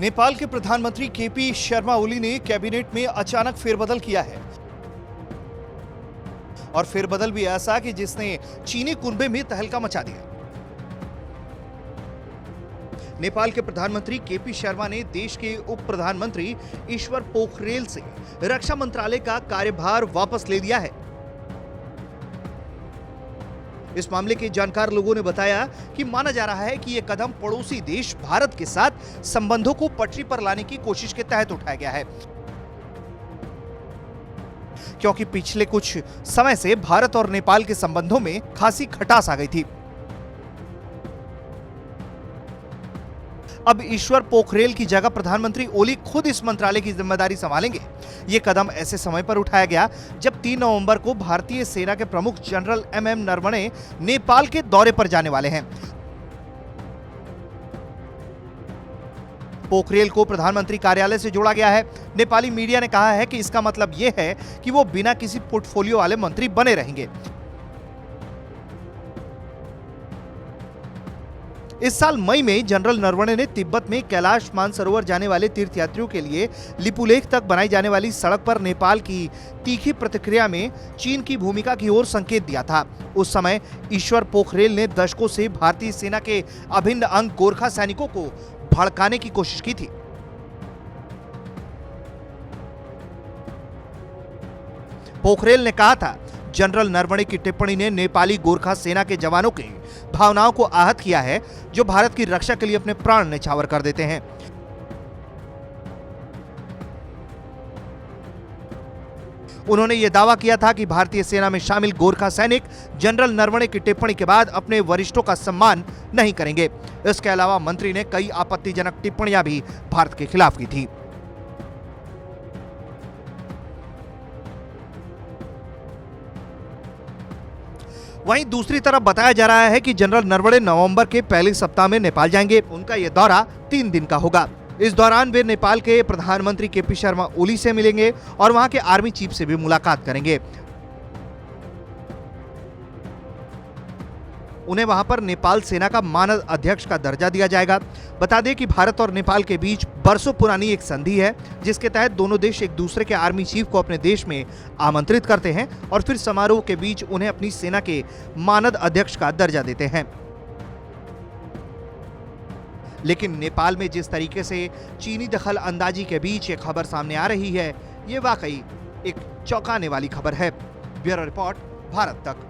नेपाल के प्रधानमंत्री केपी शर्मा ओली ने कैबिनेट में अचानक फेरबदल किया है और फेरबदल भी ऐसा कि जिसने चीनी कुनबे में तहलका मचा दिया। नेपाल के प्रधानमंत्री केपी शर्मा ने देश के उप प्रधानमंत्री ईश्वर पोखरेल से रक्षा मंत्रालय का कार्यभार वापस ले लिया है। इस मामले के जानकार लोगों ने बताया कि माना जा रहा है कि यह कदम पड़ोसी देश भारत के साथ संबंधों को पटरी पर लाने की कोशिश के तहत उठाया गया है, क्योंकि पिछले कुछ समय से भारत और नेपाल के संबंधों में खासी खटास आ गई थी। अब ईश्वर पोखरेल की जगह प्रधानमंत्री ओली खुद इस मंत्रालय की जिम्मेदारी संभालेंगे। यह कदम ऐसे समय पर उठाया गया जब 3 नवंबर को भारतीय सेना के प्रमुख जनरल एमएम नरवणे नेपाल के दौरे पर जाने वाले हैं। पोखरेल को प्रधानमंत्री कार्यालय से जोड़ा गया है। नेपाली मीडिया ने कहा है कि इसका मतलब यह है कि वो बिना किसी पोर्टफोलियो वाले मंत्री बने रहेंगे। इस साल मई में जनरल नरवणे ने तिब्बत में कैलाश मानसरोवर जाने वाले तीर्थयात्रियों के लिए लिपुलेख तक बनाई जाने वाली सड़क पर नेपाल की तीखी प्रतिक्रिया में चीन की भूमिका की ओर संकेत दिया था। उस समय ईश्वर पोखरेल ने दशकों से भारतीय सेना के अभिन्न अंग गोरखा सैनिकों को भड़काने की कोशिश की थी। पोखरेल ने कहा था, जनरल नरवणे की टिप्पणी ने नेपाली गोरखा सेना के जवानों की भावनाओं को आहत किया है, जो भारत की रक्षा के लिए अपने प्राण न्यौछावर कर देते हैं। उन्होंने यह दावा किया था कि भारतीय सेना में शामिल गोरखा सैनिक जनरल नरवणे की टिप्पणी के बाद अपने वरिष्ठों का सम्मान नहीं करेंगे। इसके अलावा मंत्री ने कई आपत्तिजनक टिप्पणियां भी भारत के खिलाफ की थी। वहीं दूसरी तरफ बताया जा रहा है कि जनरल नरवणे नवंबर के पहले सप्ताह में नेपाल जाएंगे। उनका यह दौरा 3 दिन का होगा। इस दौरान वे नेपाल के प्रधानमंत्री केपी शर्मा ओली से मिलेंगे और वहां के आर्मी चीफ से भी मुलाकात करेंगे। उन्हें वहां पर नेपाल सेना का मानद अध्यक्ष का दर्जा दिया जाएगा। बता दें कि भारत और नेपाल के बीच बरसों पुरानी एक संधि है, जिसके तहत दोनों देश एक दूसरे के आर्मी चीफ को अपने देश में आमंत्रित करते हैं और फिर समारोह के बीच उन्हें अपनी सेना के मानद अध्यक्ष का दर्जा देते हैं। लेकिन नेपाल में जिस तरीके से चीनी दखल अंदाजी के बीच ये खबर सामने आ रही है, ये वाकई एक चौंकाने वाली खबर है। ब्यूरो रिपोर्ट, भारत तक।